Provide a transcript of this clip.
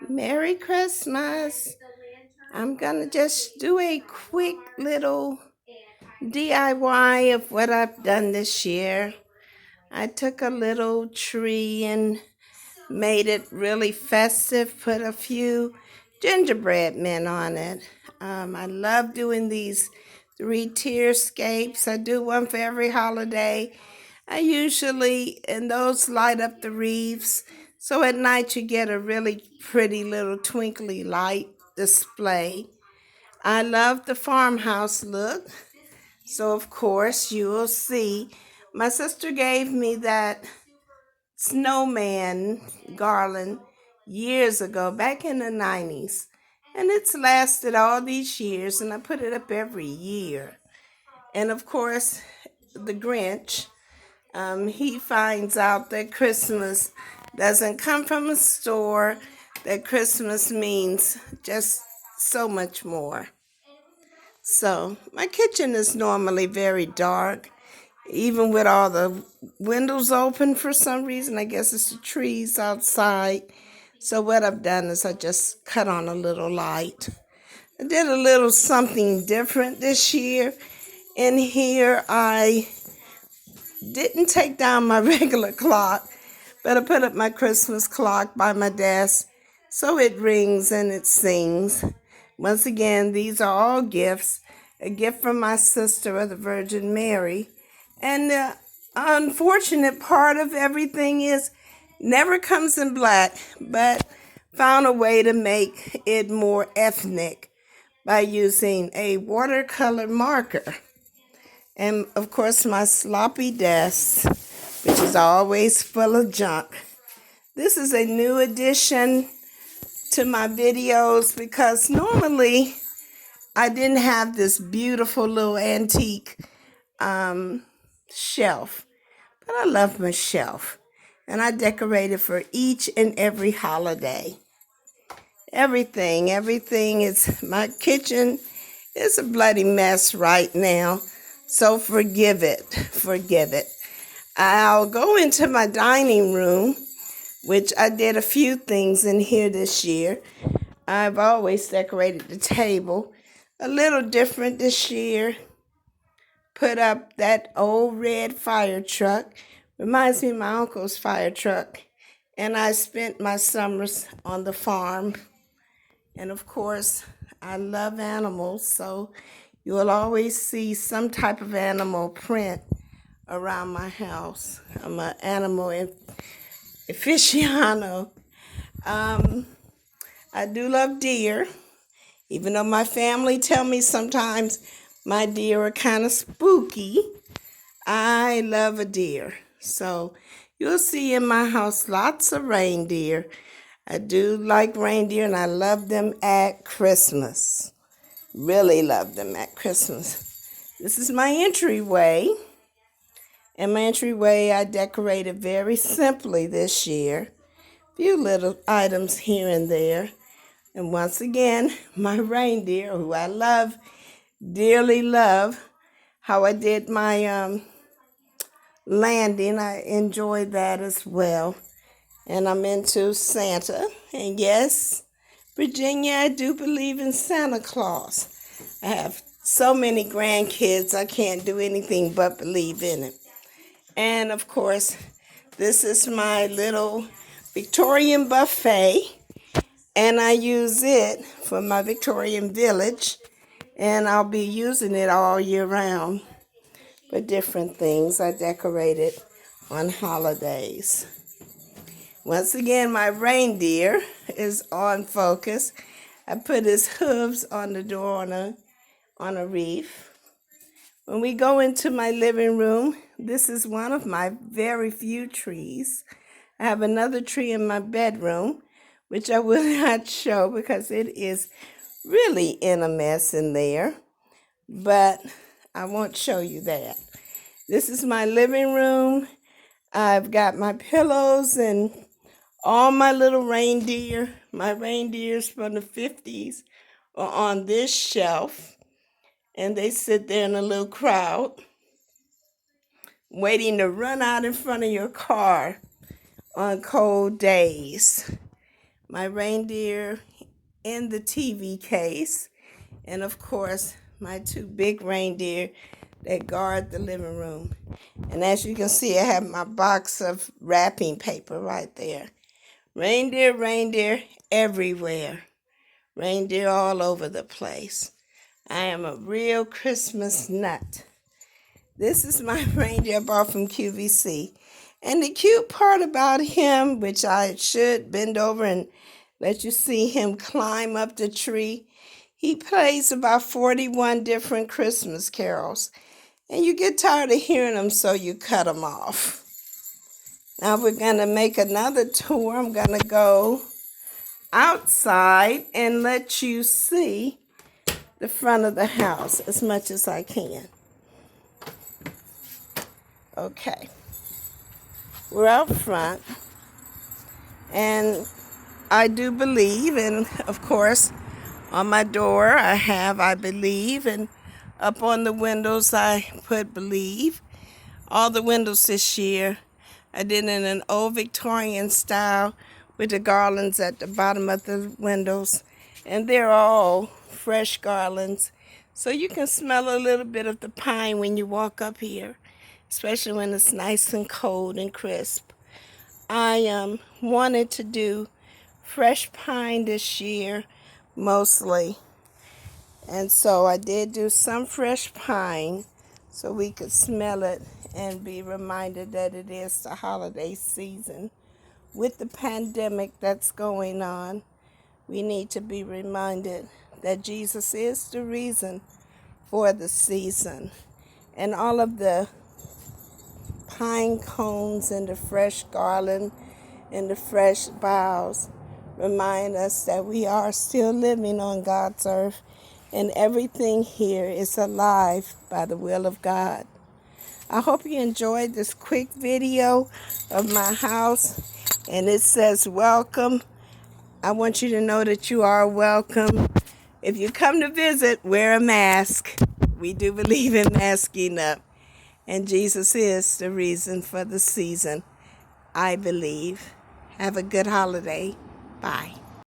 Merry Christmas. I'm going to just do a quick little DIY of what I've done this year. I took a little tree and made it really festive, put a few gingerbread men on it. I love doing these 3 tierscapes. I do one for every holiday. I usually, and those light up the wreaths. So at night you get a really pretty little twinkly light display. I love the farmhouse look. So of course you will see. My sister gave me that snowman garland years ago, back in the 90s. And it's lasted all these years, and I put it up every year. And of course, the Grinch, he finds out that Christmas doesn't come from a store, that Christmas means just so much more. So, my kitchen is normally very dark, even with all the windows open for some reason. I guess it's the trees outside. So, what I've done is I just cut on a little light. I did a little something different this year. In here, I didn't take down my regular clock, but I put up my Christmas clock by my desk so it rings and it sings. Once again, these are all gifts. A gift from my sister of the Virgin Mary. And the unfortunate part of everything is never comes in black, but found a way to make it more ethnic by using a watercolor marker. And of course, my sloppy desk, which is always full of junk. This is a new addition to my videos because normally I didn't have this beautiful little antique shelf. But I love my shelf. And I decorate it for each and every holiday. Everything is, my kitchen is a bloody mess right now. So forgive it. I'll go into my dining room, which I did a few things in here this year. I've always decorated the table a little different this year. Put up that old red fire truck. Reminds me of my uncle's fire truck. And I spent my summers on the farm. And of course, I love animals, so you will always see some type of animal print around my house. I'm an animal aficionado. I do love deer, even though my family tell me sometimes my deer are kind of spooky. I love a deer. So you'll see in my house lots of reindeer. I do like reindeer and I love them at Christmas. Really love them at Christmas. This is my entryway. And my entryway I decorated very simply this year. Few little items here and there. And once again, my reindeer, who I love, dearly love. How I did my landing, I enjoyed that as well. And I'm into Santa. And yes, Virginia, I do believe in Santa Claus. I have so many grandkids, I can't do anything but believe in it. And of course, this is my little Victorian buffet. And I use it for my Victorian village. And I'll be using it all year round for different things. I decorate it on holidays. Once again, my reindeer is on focus. I put his hooves on the door on a wreath. When we go into my living room, this is one of my very few trees. I have another tree in my bedroom, which I will not show because it is really in a mess in there. But I won't show you that. This is my living room. I've got my pillows and all my little reindeer. My reindeers from the 50s are on this shelf. And they sit there in a little crowd waiting to run out in front of your car on cold days. my reindeer in the TV case, and of course, my two big reindeer that guard the living room. And as you can see, I have my box of wrapping paper right there. Reindeer, reindeer everywhere. Reindeer all over the place. I am a real Christmas nut. This is my reindeer I bought from QVC. And the cute part about him, which I should bend over and let you see him climb up the tree, he plays about 41 different Christmas carols. And you get tired of hearing them, so you cut them off. Now we're going to make another tour. I'm going to go outside and let you see the front of the house as much as I can. Okay. We're out front, and I do believe, and of course on my door I have I believe, and up on the windows I put believe. All the windows this year I did in an old Victorian style with the garlands at the bottom of the windows, and they're all fresh garlands, so you can smell a little bit of the pine when you walk up here, especially when it's nice and cold and crisp. I wanted to do fresh pine this year mostly, and so I did do some fresh pine so we could smell it and be reminded that it is the holiday season. With the pandemic that's going on, we need to be reminded that Jesus is the reason for the season. And all of the pine cones and the fresh garland and the fresh boughs remind us that we are still living on God's earth, and everything here is alive by the will of God. I hope you enjoyed this quick video of my house, and it says welcome. I want you to know that you are welcome. If you come to visit, wear a mask. We do believe in masking up. And Jesus is the reason for the season, I believe. Have a good holiday. Bye.